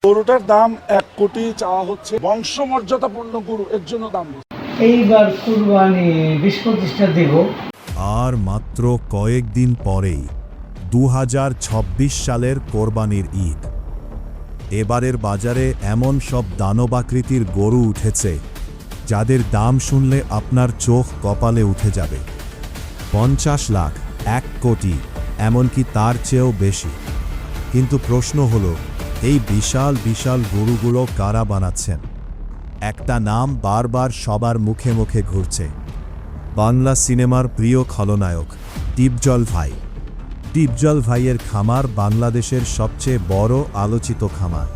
গরুটার দাম 1 কোটি চাওয়া হচ্ছে। বংশমর্যাদাপূর্ণ গরু, এর জন্য দাম বেশি। এইবার কুরবানি 20-25টা দেব। আর মাত্র কয়েকদিন পরেই 2026 সালের কোরবানির ঈদ। এবারের বাজারে এমন সব দানবাকৃতির গরু উঠেছে যাদের দাম শুনলে আপনার চোখ কপালে উঠে যাবে। 50 লাখ, 1 কোটি, এমনকি তার চেয়েও বেশি। কিন্তু প্রশ্ন হলো, এই বিশাল বিশাল গরুগুলো কারা বানাচ্ছেন? একটা নাম বারবার সবার মুখে মুখে ঘুরছে, বাংলা সিনেমার প্রিয় খলনায়ক ডিপজল ভাই। ডিপজল ভাইয়ের খামার বাংলাদেশের সবচেয়ে বড় আলোচিত খামার।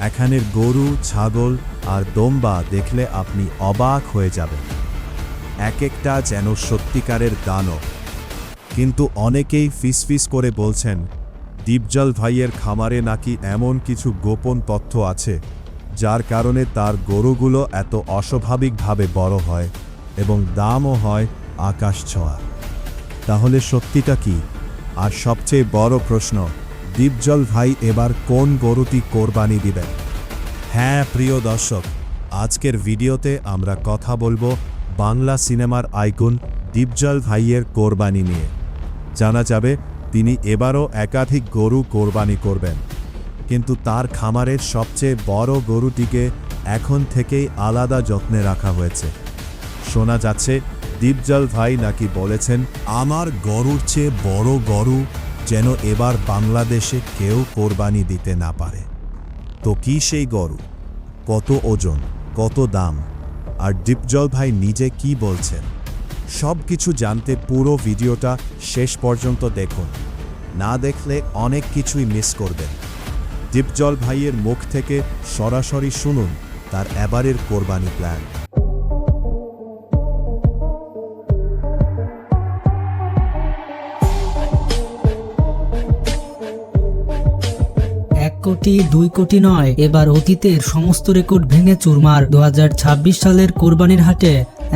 এখানের গরু, ছাগল আর দম্বা দেখলে আপনি অবাক হয়ে যাবেন। এক একটা যেন সত্যিকারের দানব। কিন্তু অনেকেই ফিসফিস করে বলছেন, ডিপজল ভাইয়ের খামারে নাকি এমন কিছু গোপন তথ্য আছে যার কারণে তার গরুগুলো এত অস্বাভাবিকভাবে বড় হয় এবং দামও হয় আকাশ ছোঁয়া। তাহলে সত্যিটা কি? আর সবচেয়ে বড় প্রশ্ন, ডিপজল ভাই এবার কোন গরুটি কোরবানি দিবেন? হ্যাঁ প্রিয় দর্শক, আজকের ভিডিওতে আমরা কথা বলবো বাংলা সিনেমার আইকন ডিপজল ভাইয়ের কোরবানি নিয়ে। জানা যাবে তিনি এবারও একাধিক গরু কোরবানি করবেন, কিন্তু তার খামারের সবচেয়ে বড় গরুটিকে এখন থেকেই আলাদা যত্নে রাখা হয়েছে। শোনা যাচ্ছে ডিপজল ভাই নাকি বলেছেন, আমার গরুর চেয়ে বড় গরু যেন এবার বাংলাদেশে কেউ কোরবানি দিতে না পারে। তো কি সেই গরু? কত ওজন? কত দাম? আর ডিপজল ভাই নিজে কি বলছেন? সব কিছু জানতে পুরো ভিডিওটা শেষ পর্যন্ত দেখুন। না দেখলে অনেক কিছুই মিস করবেন। ডিপজল ভাইয়ের মুখ থেকে সরাসরি শুনুন তার এবারের কোরবানি প্ল্যান। 1 কোটি 2 কোটি নয়, এবার অতীতের সমস্ত রেকর্ড ভেঙে চুরমার। 2026 সালের কোরবানির হাটে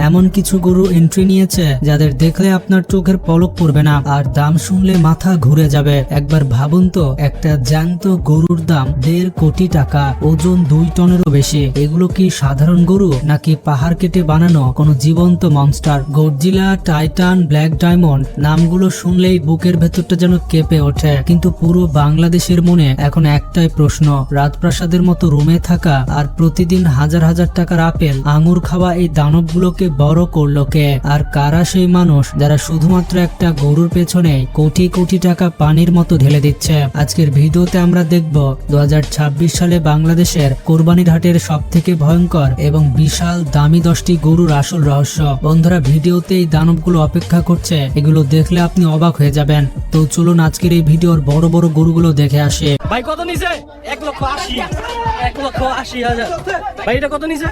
এমন কিছু গরু এন্ট্রি নিয়েছে যাদের দেখলে আপনার চোখের পলক পড়বে না, আর দাম শুনলে মাথা ঘুরে যাবে। একবার ভাবুন তো, একটা জ্যান্ত গরুর দাম 1.5 কোটি টাকা, ওজন 2 টনেরও বেশি। এগুলো কি সাধারণ গরু নাকি পাহাড় কেটে বানানো কোনো জীবন্ত monster? Godzilla, Titan, black diamond, নামগুলো শুনলেই বুকের ভেতরটা যেন কেঁপে ওঠে। কিন্তু পুরো বাংলাদেশের মনে এখন একটাই প্রশ্ন, রাজপ্রাসাদের মতো রুমে থাকা আর প্রতিদিন হাজার হাজার টাকার আপেল আঙুর খাওয়া এই দানবগুলোকে বড় করলো কে? আর কারা সেই মানুষ যারা শুধুমাত্র একটা গরুর পেছনে কোটি কোটি টাকা পানির মতো ঢেলে দিচ্ছে? আজকের ভিডিওতে আমরা দেখব 2026 সালে বাংলাদেশের কোরবানির হাটের সব থেকে ভয়ঙ্কর এবং বিশাল দামি 10টি গরুর আসল রহস্য। বন্ধুরা, ভিডিওতে এই দানবগুলো অপেক্ষা করছে, এগুলো দেখলে আপনি অবাক হয়ে যাবেন। তো চলুন আজকের এই ভিডিওর বড় বড় গরুগুলো দেখে আসে। ভাই কত নিছে? 1,80,000। 1,80,000। ভাই এটা কত নিছে?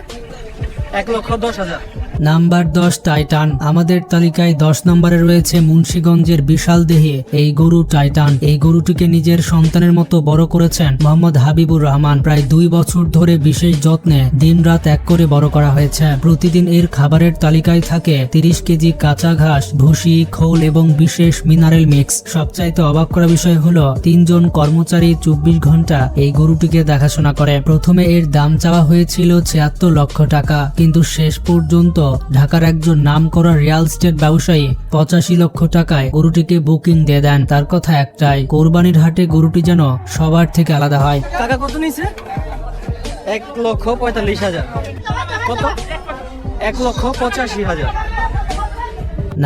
1,10,000। Number 10 Titan. আমাদের তালিকায় 10 নম্বরে রয়েছে মুন্সিগঞ্জের বিশাল দেহে এই গরু টাইটান। এই গরুটিকে নিজের সন্তানের মতো বড় করেছেন মোহাম্মদ হাবিবুর রহমান। প্রায় 2 বছর ধরে বিশেষ যত্নে দিনরাত এক করে বড় করা হয়েছে। প্রতিদিন এর খাবারের তালিকায় থাকে 30 কেজি কাঁচা ঘাস, ভুসি, খোল এবং বিশেষ মিনারেল মিক্স। সবচাইতে অবাক করা বিষয় হলো 3 জন কর্মচারী 24 ঘন্টা এই গরুটিকে দেখাশোনা করে। প্রথমে এর দাম চাওয়া হয়েছিল 76 লক্ষ টাকা, কিন্তু শেষ পর্যন্ত ঢাকার একজন নামকরা রিয়েল এস্টেট ব্যবসায়ী 85 লক্ষ টাকায় গরুটিকে বুকিং দিয়ে দেন। তার কথা একটাই, কোরবানির হাটে গরুটি যেন সবার থেকে আলাদা হয়। টাকা কত নিছে? 1,45,000। কত? 1,85,000।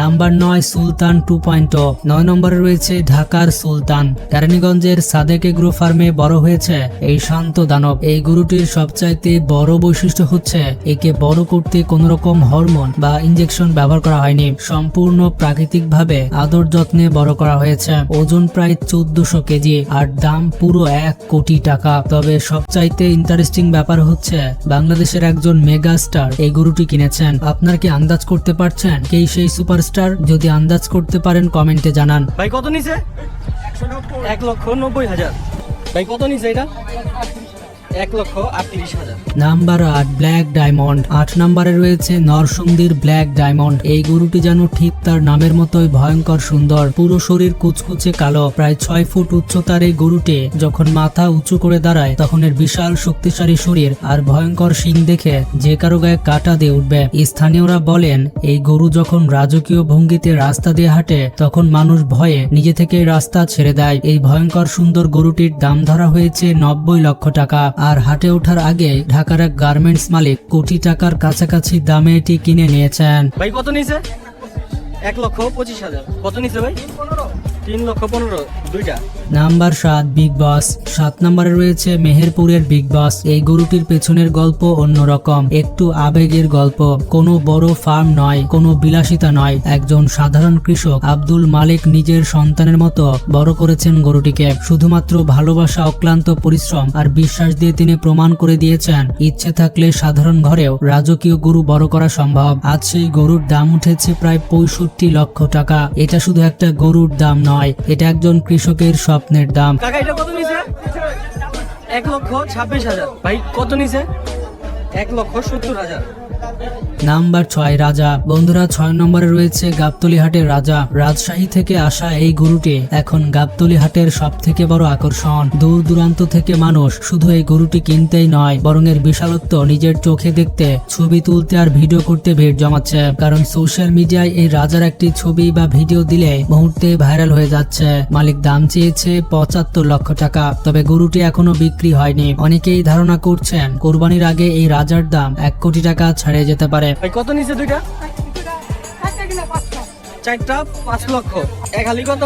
নাম্বার 9 সুলতান 2.0। 9 নম্বরে রয়েছে ঢাকার সুলতান। কেরানীগঞ্জের সাদেক এগ্রো ফার্মে বড় হয়েছে এই শান্ত দানব। এই গরুটির সবচাইতে বড় বৈশিষ্ট্য হচ্ছে একে বড় করতে কোনো রকম হরমোন বা ইনজেকশন ব্যবহার করা হয়নি। সম্পূর্ণ প্রাকৃতিক ভাবে আদর যত্নে বড় করা হয়েছে। ওজন প্রায় 1400 কেজি আর দাম পুরো 1 কোটি টাকা। তবে সবচাইতে ইন্টারেস্টিং ব্যাপার হচ্ছে বাংলাদেশের একজন মেগা স্টার এই গরুটি কিনেছেন। আপনার কি আন্দাজ করতে পারছেন কে সেই সুপার স্টার? যদি আন্দাজ করতে পারেন কমেন্টে জানান। ভাই কত নিছে? 1,90,000। ভাই কত নিছে এটা? 1,38,000। Number 8 black diamond. 8 নম্বরে রয়েছে নরসিংদীর ব্ল্যাক ডায়মন্ড। এই গরুটি যেন ঠিক তার নামের মতোই ভয়ঙ্কর সুন্দর, পুরো শরীর কুচকুচে কালো। প্রায় 6 ফুট উচ্চতার এই গরুটি যখন মাথা উঁচু করে দাঁড়ায় তখন এর বিশাল শক্তিশালী শরীর আর ভয়ঙ্কর শিং দেখে যে কারো গায়ে কাঁটা দিয়ে উঠবে। স্থানীয়রা বলেন এই গরু যখন রাজকীয় ভঙ্গিতে রাস্তা দিয়ে হাঁটে তখন মানুষ ভয়ে নিজে থেকে রাস্তা ছেড়ে দেয়। এই ভয়ঙ্কর সুন্দর গরুটির দাম ধরা হয়েছে 90 লক্ষ টাকা। আর হাটে ওঠার আগে ঢাকার এক গার্মেন্টস মালিক কোটি টাকার কাছাকাছি দামে এটি কিনে নিয়েছেন। ভাই কত নিছে? 1,25,000। কত নিছে ভাই? 3,15,000 দুইটা। নাম্বার 7 বিগ বস। 7 নম্বরে রয়েছে মেহেরপুরের বিগ বস। এই গরুটির পেছনের গল্প অন্যরকম, একটু আবেগের গল্প। কোনো বড় ফার্ম নয়, কোনো বিলাসিতা নয়। একজন সাধারণ কৃষক আব্দুল মালিক নিজের সন্তানের মতো বড় করেছেন গরুটিকে। শুধুমাত্র ভালোবাসা, অক্লান্ত পরিশ্রম আর বিশ্বাস দিয়ে তিনি প্রমাণ করে দিয়েছেন ইচ্ছে থাকলে সাধারণ ঘরেও রাজকীয় গরু বড় করা সম্ভব। আজ সেই গরুর দাম উঠেছে প্রায় 65 লক্ষ টাকা। এটা শুধু একটা গরুর দাম নয়, এটা একজন কৃষকের স্বপ্নের দাম। কাকা এটা কত নিছে? 1,26,000। ভাই কত নিছে? 1,70,000। নাম্বার 6 রাজা। বন্ধুরা 6 নম্বরে রয়েছে গাবতলী হাটের রাজা। রাজশাহী থেকে আসা এই গরুটি এখন গাবতলী হাটের সব থেকে বড় আকর্ষণ। দূর দূরান্ত থেকে মানুষ শুধু এই গরুটি কিনতেই নয়, বরং এর বিশালত্ব নিজের চোখে দেখতে, ছবি তুলতে আর ভিডিও করতে ভিড় জমাচ্ছে। কারণ সোশ্যাল মিডিয়ায় এই রাজার একটি ছবি বা ভিডিও দিলে মুহূর্তে ভাইরাল হয়ে যাচ্ছে। মালিক দাম চেয়েছে 75 লক্ষ টাকা, তবে গরুটি এখনো বিক্রি হয়নি। অনেকেই ধারণা করছেন কোরবানির আগে এই রাজার দাম 1 কোটি টাকা ছাড়িয়ে যেতে পারে। ভাই কত নিছে দুইটা? চারটা 5 লক্ষ। এক হালি কত?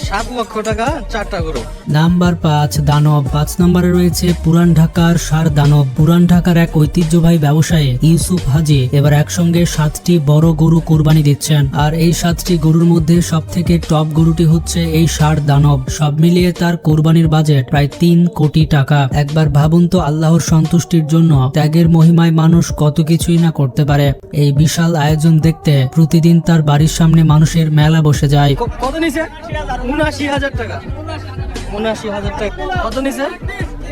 7 লক্ষ টাকা 4টা গরু। নাম্বার 5 দানব। 5 নম্বরে রয়েছে পুরান ঢাকার ষাঁড় দানব। পুরান ঢাকার এক ঐতিহ্যবাহী ব্যবসায়ী ইউসুফ হাজি এবার একসঙ্গে 7টি বড় গরু কোরবানি দিচ্ছেন। আর এই 7টি গরুর মধ্যে সব থেকে টপ গরুটি হচ্ছে এই ষাঁড় দানব। সব মিলিয়ে তার কোরবানির বাজেট প্রায় 3 কোটি টাকা। একবার ভাবুন তো, আল্লাহর সন্তুষ্টির জন্য ত্যাগের মহিমায় মানুষ কত কিছুই না করতে পারে। এই বিশাল আয়োজন দেখতে প্রতিদিন তার বাড়ির সামনে মানুষের মেলা বসে যায়। কত নিছে? 79,000 টাকা। 79,000 টাকা। কত নিছে?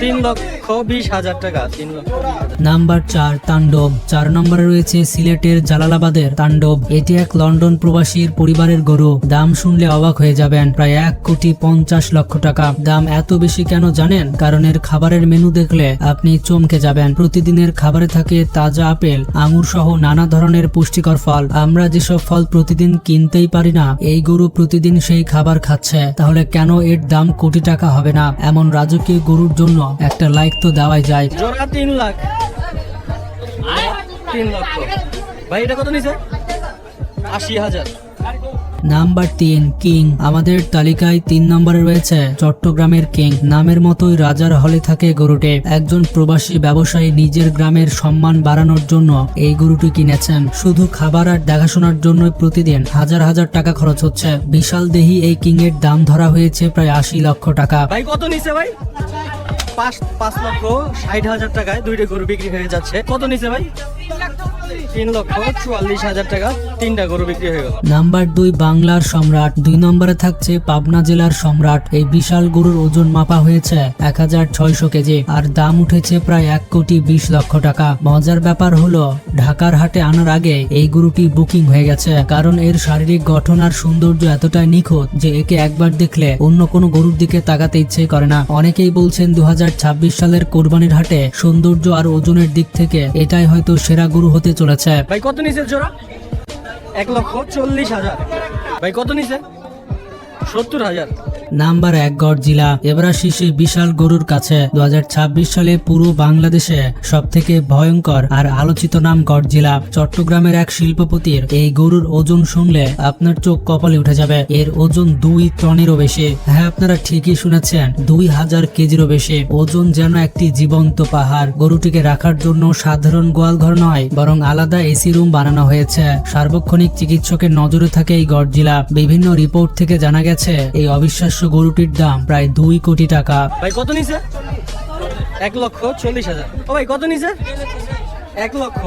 3,20,000 টাকা। 3,20,000। নাম্বার 4 তাণ্ডব। 4 নম্বরে রয়েছে সিলেটের জালালাবাদের তাণ্ডব। এটি এক লন্ডন প্রবাসীর পরিবারের গরু। দাম শুনলে অবাক হয়ে যাবেন, প্রায় 1,50 লক্ষ টাকা। দাম এত বেশি কেন জানেন? কারণ এর খাবারের মেনু দেখলে আপনি চমকে যাবেন। প্রতিদিনের খাবারে থাকে তাজা আপেল, আঙুর সহ নানা ধরনের পুষ্টিকর ফল। আমরা যেসব ফল প্রতিদিন কিনতেই পারি না, এই গরু প্রতিদিন সেই খাবার খাচ্ছে। তাহলে কেন এর দাম কোটি টাকা হবে না? এমন রাজকীয় গরুর জন্য একটা লাইক তো দেওয়াই যায়। জোড়া 3 লাখ। 3 লক্ষ। ভাই এটা কত নিছে? 80,000। Number 3 king. আমাদের তালিকায় 3 নম্বরে রয়েছে চট্টগ্রামের কিং। নামের মতোই রাজার হলে থাকে গরুটি। একজন প্রবাসী ব্যবসায়ী নিজের গ্রামের সম্মান বাড়ানোর জন্য এই গরুটি কিনেছেন। শুধু খাবার আর দেখাশোনার জন্য প্রতিদিন হাজার হাজার টাকা খরচ হচ্ছে। বিশাল দেহি এই কিং এর দাম ধরা হয়েছে প্রায় 80 লক্ষ টাকা। ভাই কত নিছে ভাই? 5,60,000 টাকায় দুইটা গরু বিক্রি হয়ে যাচ্ছে। কত নিছে ভাই? 3,44,000 টাকা 3টা গরু বিক্রি হয়ে গেল। নাম্বার 2 বাংলার সম্রাট। 2 নম্বরে থাকছে পাবনা জেলার সম্রাট। এই বিশাল গরুর ওজন মাপা হয়েছে 1600 কেজি আর দাম উঠেছে প্রায় 1,20 লক্ষ টাকা। মজার ব্যাপার হলো ঢাকার হাটে আনার আগে এই গরুটি বুকিং হয়ে গেছে, কারণ এর শারীরিক গঠন আর সৌন্দর্য এতটাই নিখুঁত যে একে একবার দেখলে অন্য কোনো গরুর দিকে তাকাতে ইচ্ছে করে না। অনেকেই বলছেন 2026 সালের কোরবানির হাটে সৌন্দর্য আর ওজনের দিক থেকে এটাই হয়তো সেরা গরু হতে চলেছে। ভাই কত নিছে জোড়া? 1,40,000। ভাই কত নিছে? 70,000। Number 1 Godzilla. এবার আসি সেই বিশাল গরুর কাছে। 2026 সালে পুরো বাংলাদেশে সব থেকে ভয়ঙ্কর আর আলোচিত নাম গডজিলা। চট্টগ্রামের এক শিল্পপতির এই গরুর ওজন শুনলে আপনার চোখ কপালে উঠে যাবে। এর ওজন 2 টনেরও বেশি। হ্যাঁ, আপনারা ঠিকই শুনেছেন, 2000 কেজিরও বেশি। ওজন যেন একটি জীবন্ত পাহাড়। গরুটিকে রাখার জন্য সাধারণ গোয়ালঘর নয়, বরং আলাদা এসি রুম বানানো হয়েছে। সার্বক্ষণিক চিকিৎসকের নজরে থাকে এই গডজিলা। বিভিন্ন রিপোর্ট থেকে জানা গেছে এই অবিশ্বাস্য গরুটির দাম প্রায় 2 কোটি টাকা। ভাই কত নিছে? 1,40,000। ও ভাই কত নিছে? 1 লক্ষ।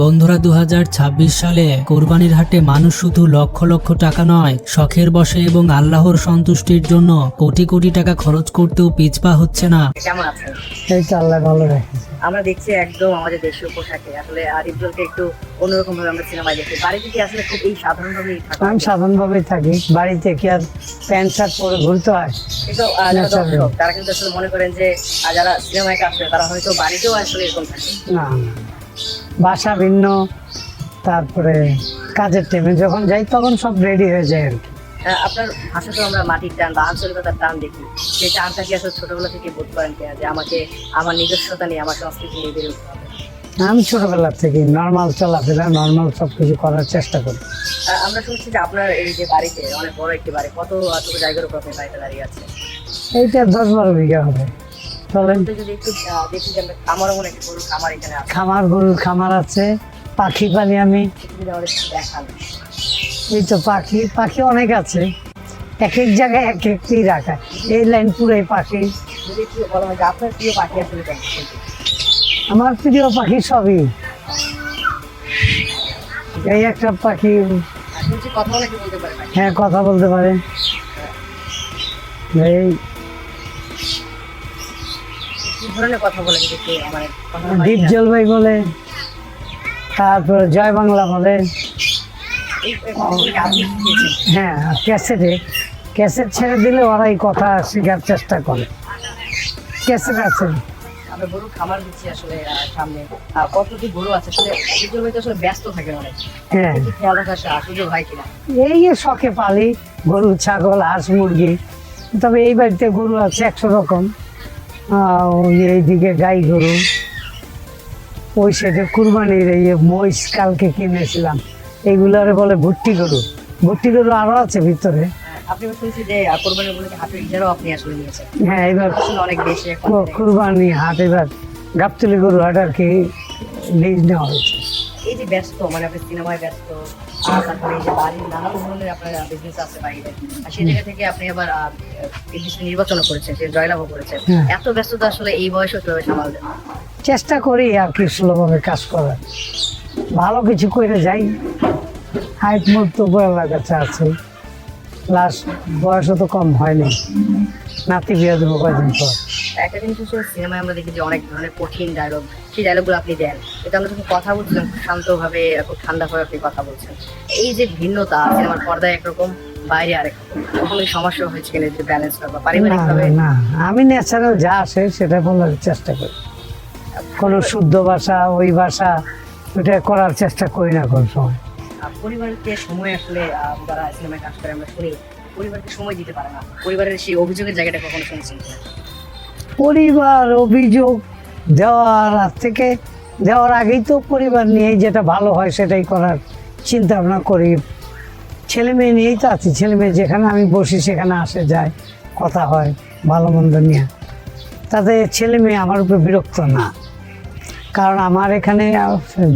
বন্ধুরা 2026 সালে কোরবানির হাটে মানুষ শুধু লক্ষ লক্ষ টাকা নয়, শখের বশে এবং আল্লাহর সন্তুষ্টির জন্য কোটি কোটি টাকা খরচ করতেও পিছপা হচ্ছে না। কেমন আছেন? এই তো আল্লাহ ভালো রেখেছে। আমরা দেখছি একদম আমাদের দেশীয় পোশাকে আসলে আরিফুলকে একটু অন্যরকম ভাবে আমরা সিনেমায় দেখি। বাড়িতে কি আসলে খুব এই সাধারণভাবেই থাকা? আমি সাধারণভাবেই থাকি, বাড়িতে কি আর প্যান্ট শার্ট পরে ঘুরতে হয়? কিন্তু যারা দর্শক তারা কিন্তু আসলে মনে করেন যে যারা সিনেমায় কাজ করে তারা হয়তো বাড়িতেও আসলে এরকম থাকে। না না, বাসা ভিন্ন, তারপরে কাজের টাইমে যখন যাই তখন সব রেডি হয়ে যায় আর কি। আপনার ভাষা তো আমরা মাটির টান বা আঞ্চলিকতার টান দেখি, সেই টানটা কি আসলে ছোটবেলা থেকে বোধ করেন কিনা যে আমাকে আমার নিজস্বতা নিয়ে আমার সংস্কৃতি নিয়ে বেড়ে উঠতে হবে? আমি ছোটবেলা থেকে নর্মাল চলাফেরা, নর্মাল সব কিছু করার চেষ্টা করি। আমরা শুনছি যে আপনার এই যে বাড়িতে অনেক বড় একটি বাড়ি, কতটুকু জায়গার উপর আপনার বাড়িতে দাঁড়িয়ে আছে? এইটা 10-12 বিঘা হবে। চলেন, যদি একটু দেখি যে আমরা খামারও মনে একটি গরুর খামার এখানে আছে, খামার, গরুর খামার আছে, পাখি পালি আমি। যদি আমাদের একটু দেখান। এই তো পাখি, পাখি অনেক আছে, এক এক জায়গায় এক একটি রাখা, এই লাইন পুরাই পাখি। যদি একটু বলা হয় যে আপনার প্রিয় পাখি আসলে কোনটি? আমার প্রিয় পাখি সবই। এই একটা পাখি, শুনছি কথা অনেকে বলতে পারে না। হ্যাঁ কথা বলতে পারে। এই কি ধরনের কথা বলে যদি একটু মানে কথা দ্বীপ জলবাই বলে, তারপরে জয় বাংলা বলে। হ্যাঁ, ক্যাসেটে, ক্যাসেট ছেড়ে দিলে ওরাই কথা শেখার চেষ্টা করে। ক্যাসেট আছে। আমরা গরু খামার দিচ্ছি আসলে সামনে কতটি গরু আছে আসলে দ্বীপ ভাই তো আসলে ব্যস্ত থাকেন অনেক, হ্যাঁ, একটু খেয়াল রাখার সুযোগ হয় কিনা? এই যে শখে পালি গরু, ছাগল, হাঁস, মুরগি। তবে এই বাড়িতে গরু আছে 100 রকম। ওই এইদিকে গাই গরু, ওই সাইডে কুরবানির এই মহিষ কালকে কিনেছিলাম, এইগুলোরে বলে ভুট্টি গরু। ভুট্টি গরু আরো আছে ভিতরে। আপনি শুনছি যে কোরবানির উপলক্ষে হাটের ইজারাও আপনি আসলে নিয়েছেন। হ্যাঁ, এবার আসলে অনেক বেশি এখন কুরবানি হাট, এবার গাবতলি গরু হাট আর কি লিজ নেওয়া হয়েছে। এই যে ব্যস্ত মানে আপনি সিনেমায় ব্যস্ত, তারপরে এই যে বাড়ির নানান ধরনের আপনার বিজনেস আছে বাইরে, আর সেই জায়গা থেকে আপনি আবার নির্দিষ্ট নির্বাচনও করেছেন, সে জয়লাভও করেছেন। হ্যাঁ। এত ব্যস্ততা আসলে এই বয়সে কিভাবে সামাল দেন? চেষ্টা করি আর কি স্লোভাবে কাজ করার, ভালো কিছু করে যাই। হাইট মুখ তো বলার কাছে আছে, প্লাস বয়সও তো কম হয়নি, নাতি বিয়ে দেবো কয়দিন পর। একটা জিনিস হচ্ছে সিনেমায় আমরা দেখি যে অনেক ধরনের কঠিন ডায়লগ, সেই ডায়লগগুলো আপনি দেন, এটা আমরা যখন কথা বলছিলাম খুব শান্তভাবে খুব ঠান্ডাভাবে আপনি কথা বলছেন। এই যে ভিন্নতা, সিনেমার পর্দায় একরকম বাইরে আরেক রকম, কখনো সমস্যা হয়েছে কিনা যে ব্যালেন্স করা বা না পারিবারিকভাবে? না, আমি ন্যাচারাল যা আসে সেটা বলার চেষ্টা করি, কোনো শুদ্ধ ভাষা ওই ভাষা ওটা করার চেষ্টা করি না কোন সময়। পরিবারকে সময় আসলে যারা সিনেমায় কাজ করে আমরা শুনি পরিবারকে সময় দিতে পারে না, পরিবারের সেই অভিযোগের জায়গাটা কখনো শুনেছেন কিনা? পরিবার অভিযোগ দেওয়ার আগেই তো পরিবার নিয়ে যেটা ভালো হয় সেটাই করার চিন্তা ভাবনা করি। ছেলে মেয়ে নিয়েই তো আছি, ছেলে মেয়ে যেখানে আমি বসি সেখানে আসে যায়, কথা হয় ভালো মন্দ নিয়ে। তাতে ছেলে মেয়ে আমার উপরে বিরক্ত না, কারণ আমার এখানে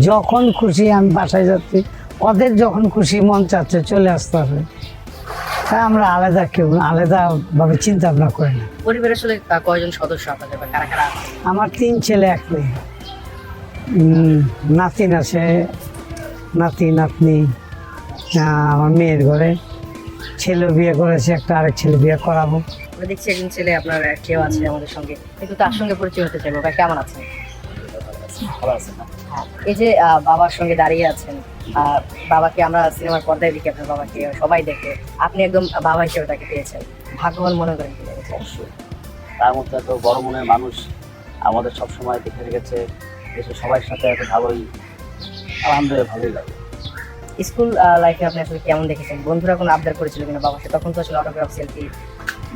যখন খুশি আমি বাসায় যাচ্ছি, ওদের যখন খুশি মন চাচ্ছে চলে আসতে হবে। তাই আমরা আলাদা কেউ আলাদাভাবে চিন্তা ভাবনা করি না। পরিবারের আসলে কয়জন সদস্য আপনাদের বা কারা কারা আছে? আমার 3 ছেলে 1 মেয়ে, নাতিন আছে, নাতি নাতনি। আমার মেয়ের ঘরে ছেলে বিয়ে করেছে একটা, আরেক ছেলে বিয়ে করাবো। আমরা দেখছি একজন ছেলে আপনার কেউ আছে আমাদের সঙ্গে, কিন্তু তার সঙ্গে পরিচয় হতে চাইবো। ভাই কেমন আছেন? ভালো আছেন। এই যে বাবার সঙ্গে দাঁড়িয়ে আছেন, বাবাকে আমরা সিনেমার পর্দায় দেখি, আপনার বাবাকে সবাই দেখে, আপনি একদম বাবা হিসেবে তাকে পেয়েছেন, ভাগ্যবান মনে করেন কি? অবশ্যই, তার মধ্যে এত বড় মনের মানুষ আমাদের সবসময় দেখে রেখেছে, দেশের সবার সাথে এত ভালোই, আলহামদুলিল্লাহ ভালোই লাগে। স্কুল লাইফে আপনি আসলে কেমন দেখেছেন? বন্ধুরা কোনো আবদার করেছিল কিনা বাবাকে? তখন তো আসলে অটোগ্রাফ, সেলফি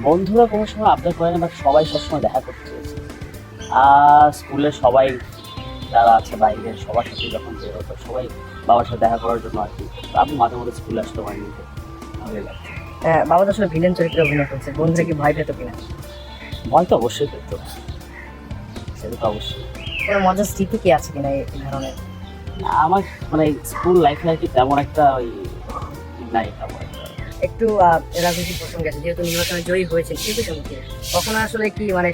বন্ধুরা কোনো সময় আবদার করে না, বাট সবাই সবসময় দেখা করতে চেয়েছে। আর স্কুলের সবাই যারা আছে বাইরে সবার সাথে যখন বের হতো সবাই বাবার সাথে দেখা করার জন্য আর কি। আমি মাঝে মধ্যে স্কুলে আসতে পারিনি, ভালোই লাগছে। বাবা তো আসলে ভিলেন চরিত্রে অভিনয় করছে, বন্ধুরা কি ভয় পেত কিনা? ভয় তো অবশ্যই পেত, সেটা তো অবশ্যই। কোনো মজার স্মৃতি কি আছে কিনা এই ধরনের? আমার মানে স্কুল লাইফে আর কি তেমন একটা ওই নাই, তেমন একটা একটু রাজনৈতিক প্রসঙ্গে আছে, যেহেতু নির্বাচনে জয়ী হয়েছেন সেই সম্মুখীন কখনো আসলে কি মানে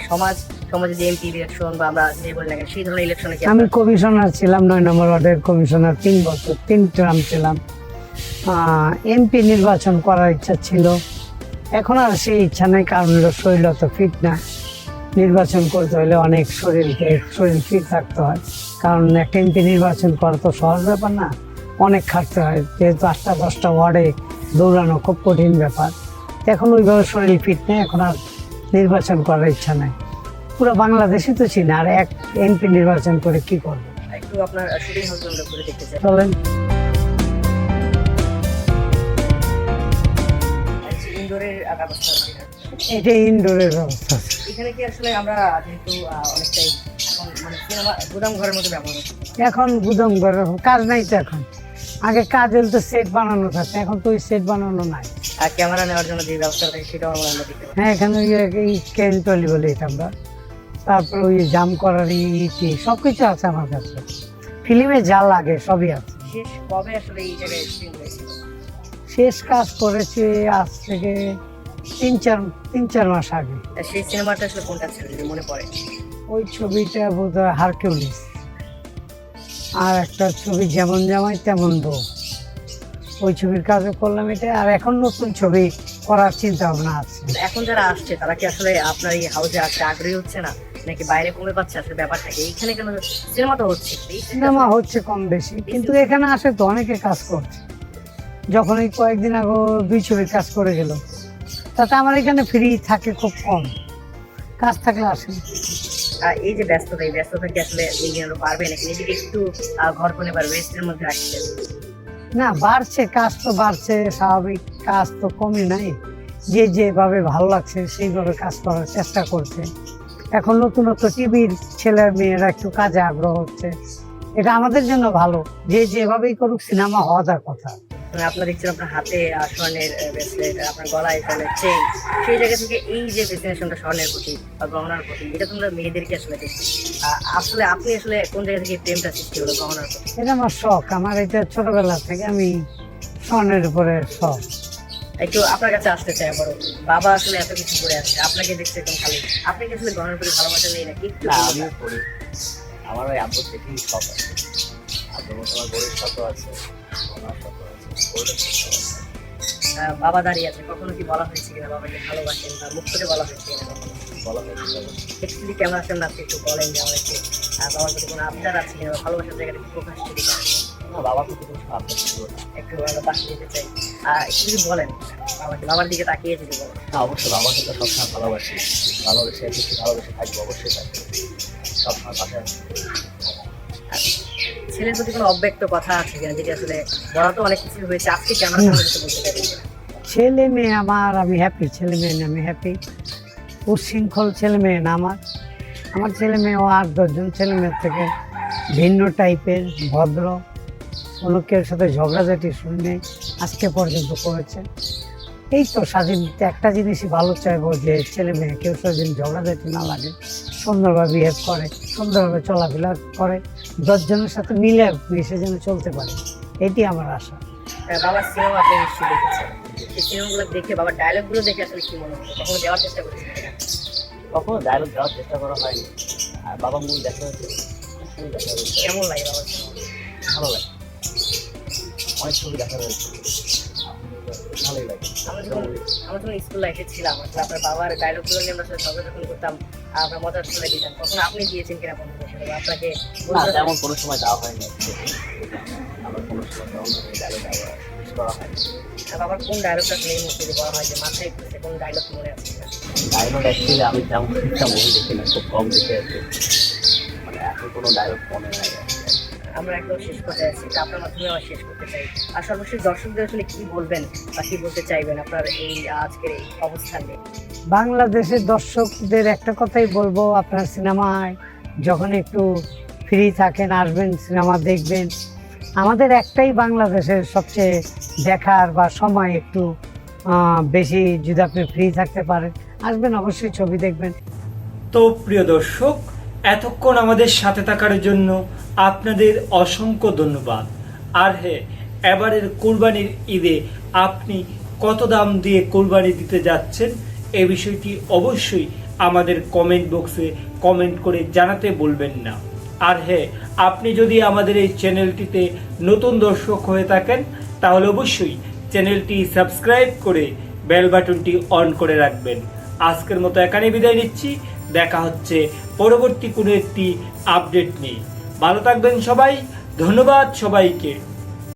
সমাজে যে এমপি ইলেকশন বা আমরা যে বলি না কেন, সেই ধরনের ইলেকশনে কি আমি কমিশনার ছিলাম, 9 নম্বর ওয়ার্ডের কমিশনার, 3 বছর 3 টার্ম ছিলাম। এমপি নির্বাচন করার ইচ্ছা ছিল, এখন আর সেই ইচ্ছা নেই, কারণ হলো শরীর অত ফিট না। নির্বাচন করতে হলে অনেক শরীর ফিট থাকতে হয়, কারণ একটা এমপি নির্বাচন করা তো সহজ ব্যাপার না, অনেক খাটতে হয়, যেহেতু 8টা 10টা ওয়ার্ডে দৌড়ানো খুব কঠিন ব্যাপার। এখন ওইভাবে শরীর ফিট নেই, এখন আর নির্বাচন করার ইচ্ছা নাই। পুরো বাংলাদেশে তো চিনি, আর এক এমপি নির্বাচন করে কি করবো? একটু আপনার শুটিং হাউস আমরা ঘুরে দেখতে চাই। চলেন। ইনডোরের ব্যবস্থা আছে। এটা ইনডোরের ব্যবস্থা আছে। এখানে কি আসলে আমরা যেহেতু অনেকটাই এখন মানে সিনেমা গুদাম ঘরের মতো ব্যবহার হচ্ছে, এখন গুদাম ঘরের কাজ নাই তো, এখন আগে কাজ হলে তো সেট বানানো থাকতো, এখন তো ওই সেট বানানো নাই। আর ক্যামেরা নেওয়ার জন্য যে ব্যবস্থা থাকে সেটাও আমরা দেখতে পাই। হ্যাঁ, এখানে এই ক্যান টলি বলে এটা আমরা, তারপর ওই জাম করার ইটি সব কিছু আছে আমার কাছে, ফিল্মে যা লাগে সবই আছে। শেষ কবে আসলে এই জায়গায় শুটিং হয়েছিল? শেষ কাজ করেছি আজ থেকে 3-4 মাস আগে। সেই সিনেমাটা আসলে কোনটা ছিল যদি মনে পড়ে? ওই ছবিটা বোধহয় হারকিউলিস, আর একটা ছবি যেমন জামাই তেমন বউ, ওই ছবির কাজও করলাম এটা। আর এখন নতুন ছবি করার চিন্তা ভাবনা আছে। এখন যারা আসছে তারা কি আসলে আপনার এই হাউসে আসতে আগ্রহী হচ্ছে না, নাকি বাইরে কমে পাচ্ছে আসলে ব্যাপারটাকে? এইখানে কেন সিনেমা তো হচ্ছে, সিনেমা হচ্ছে কম বেশি, কিন্তু এখানে আসে তো অনেকে কাজ করছে। যখন এই কয়েকদিন আগে 2 ছবির কাজ করে গেল, তাতে আমার এখানে ফ্রি থাকে খুব কম, কাজ থাকলে আসে। এই যে ব্যস্ততা, এই ব্যস্ততা কি আসলে নিজেরা পারবে নাকি নিজেকে একটু ঘর কোণে বা রেস্টের মধ্যে রাখতে? না, বাড়ছে, কাজ তো বাড়ছে, স্বাভাবিক, কাজ তো কমে নাই। যেভাবে ভালো লাগছে সেইভাবে কাজ করার চেষ্টা করছে। এখন নতুনত্ব টিভির ছেলে মেয়েরা একটু কাজে আগ্রহ হচ্ছে, এটা আমাদের জন্য ভালো। যেভাবেই করুক, সিনেমা হওয়া যার কথা। আপনার দেখছেন আপনার হাতে স্বর্ণের ব্রেসলেট, আপনার গলায় স্বর্ণের চেইন, সেই জায়গা থেকে এই যে ফ্যাশনটা স্বর্ণের প্রতি বা গহনার প্রতি, এটা তোমরা মেয়েদেরকে আসলে দেখছি। আসলে আপনি আসলে কোন জায়গা থেকে প্রেমটা সৃষ্টি হলো গহনার প্রতি? এটা আমার শখ, আমার এটা ছোটবেলা থেকে আমি স্বর্ণের উপরে শখ। একটু আপনার কাছে আসতে চাই বড়, বাবা আসলে এত কিছু করে আসছে, আপনাকে দেখতে একদম খালি, আপনি কি আসলে গহনার প্রতি ভালোবাসা নেই নাকি? না, আমিও করি, আমার ওই আব্বুর থেকেই শখ আছে। আব্বুর মতো আমার গরিব শখ আছে, আমার শখ আছে, গোল্ডের শখ আছে। বাবা দাঁড়িয়ে আছে, কখনো কি বলা হয়েছে কিনা বাবাকে ভালোবাসেন, বা মুখ করে বলা হয়েছে কিনা কখনো? বলা হয়েছে একটু ক্যামেরার সামনে আপনি একটু বলেন যে আমাকে বাবার প্রতি কোনো আবদার আছে কিনা, ভালোবাসার জায়গাটা একটু প্রকাশ যদি করেন। না, বাবার প্রতি কোনো আবদার ছিল না। একটু আমরা পাশে যেতে চাই, একটু যদি বলেন বাবাকে, বাবার দিকে তাকিয়ে যদি বলেন। না, অবশ্যই বাবাকে তো সবসময় ভালোবাসি, ভালোবেসে থাকবো, অবশ্যই থাকবো, সবসময় পাশে আছি। ছেলের প্রতি কোনো অব্যক্ত কথা আছে কিনা, যেটি আসলে বলা তো অনেক কিছু হয়েছে, আজকে ক্যামেরার সামনে কিছু বলতে পারেন কিনা? ছেলে মেয়ে আমার, আমি হ্যাপি, ছেলে মেয়ে নিয়ে আমি হ্যাপি। উচ্ছৃঙ্খল ছেলে মেয়ে না আমার ছেলে মেয়েও 8-10 জন ছেলে মেয়ের থেকে ভিন্ন টাইপের, ভদ্র, কোনো কেউ সাথে ঝগড়াঝাটি শুনে আজকে পর্যন্ত করেছে। এই তো স্বাধীনতা, একটা জিনিসই ভালো চাইবো যে ছেলে মেয়ে কেউ সাথে ঝগড়াঝাটি না লাগে, সুন্দরভাবে বিহেভ করে, সুন্দরভাবে চলাফেরা করে, 10 জনের সাথে মিলে মিশে যেন চলতে পারে, এটি আমার আশা। বাবার সিনেমা আপনি নিশ্চয়ই দেখেছেন, সেই সিনেমাগুলো দেখে বাবার ডায়লগগুলো দেখে আসলে কি মনে হচ্ছে, কখনো দেওয়ার চেষ্টা করেছেন? কখনো ডায়লগ দেওয়ার চেষ্টা করা হয়নি, আর বাবা মূল দেখা হয়েছে, কেমন লাগে বাবার সিনেমা? ভালো লাগে, অনেক ছবি দেখা হয়েছে, ভালোই লাগে। আমরা যখন স্কুল লাইফে ছিলাম, আসলে আপনার বাবার ডায়লগগুলো নিয়ে আমরা সবাই যখন করতাম, আমরা মজার চলে দিতাম, তখন আপনি দিয়েছেন কিনা বন্ধু হিসেবে? আপনাকে না, তেমন কোনো সময় দেওয়া হয়নি, আমার কোনো সময় ডায়লগ করা হয়নি। বাবার কোন ডায়লগটা এই মুহূর্তে যদি বলা হয় যে মাথায় ঘুরছে, কোন ডায়লগ মনে আছে? ডায়লগ অ্যাকচুয়ালি আমি তেমন একটা মুভি দেখি না, খুব কম দেখে আছি, মানে এখন কোনো ডায়লগ মনে নাই। আমরা একদম শেষ করতে যাচ্ছি, আপনার মাধ্যমে আমরা শেষ করতে চাই। আর সর্বশেষ দর্শকদের আসলে কি বলবেন বা কি বলতে চাইবেন আপনার এই আজকের এই অবস্থান নিয়ে? বাংলাদেশের দর্শকদের একটা কথাই বলবো, আপনার সিনেমায় যখন একটু ফ্রি থাকেন আসবেন, সিনেমা দেখবেন। আমাদের একটাই বাংলাদেশের সবচেয়ে দেখার বা সময় একটু বেশি, যদি আপনি ফ্রি থাকতে পারেন আসবেন, অবশ্যই ছবি দেখবেন। তো প্রিয় দর্শক, এতক্ষণ আমাদের সাথে থাকার জন্য আপনাদের অসংখ্য ধন্যবাদ। আর হ্যাঁ, এবারের কুরবানির ঈদে আপনি কত দাম দিয়ে কোরবানি দিতে যাচ্ছেন এই বিষয়টি অবশ্যই আমাদের কমেন্ট বক্সে কমেন্ট করে জানাতে বলবেন না। আর হ্যাঁ, আপনি যদি আমাদের এই চ্যানেলটিতে নতুন দর্শক হয়ে থাকেন তাহলে অবশ্যই চ্যানেলটি সাবস্ক্রাইব করে বেল বাটনটি অন করে রাখবেন। আজকের মতো এখানে বিদায় নিচ্ছি, দেখা হচ্ছে পরবর্তী কোনো একটি আপডেট নিয়ে। ভালো থাকবেন সবাই, ধন্যবাদ সবাইকে।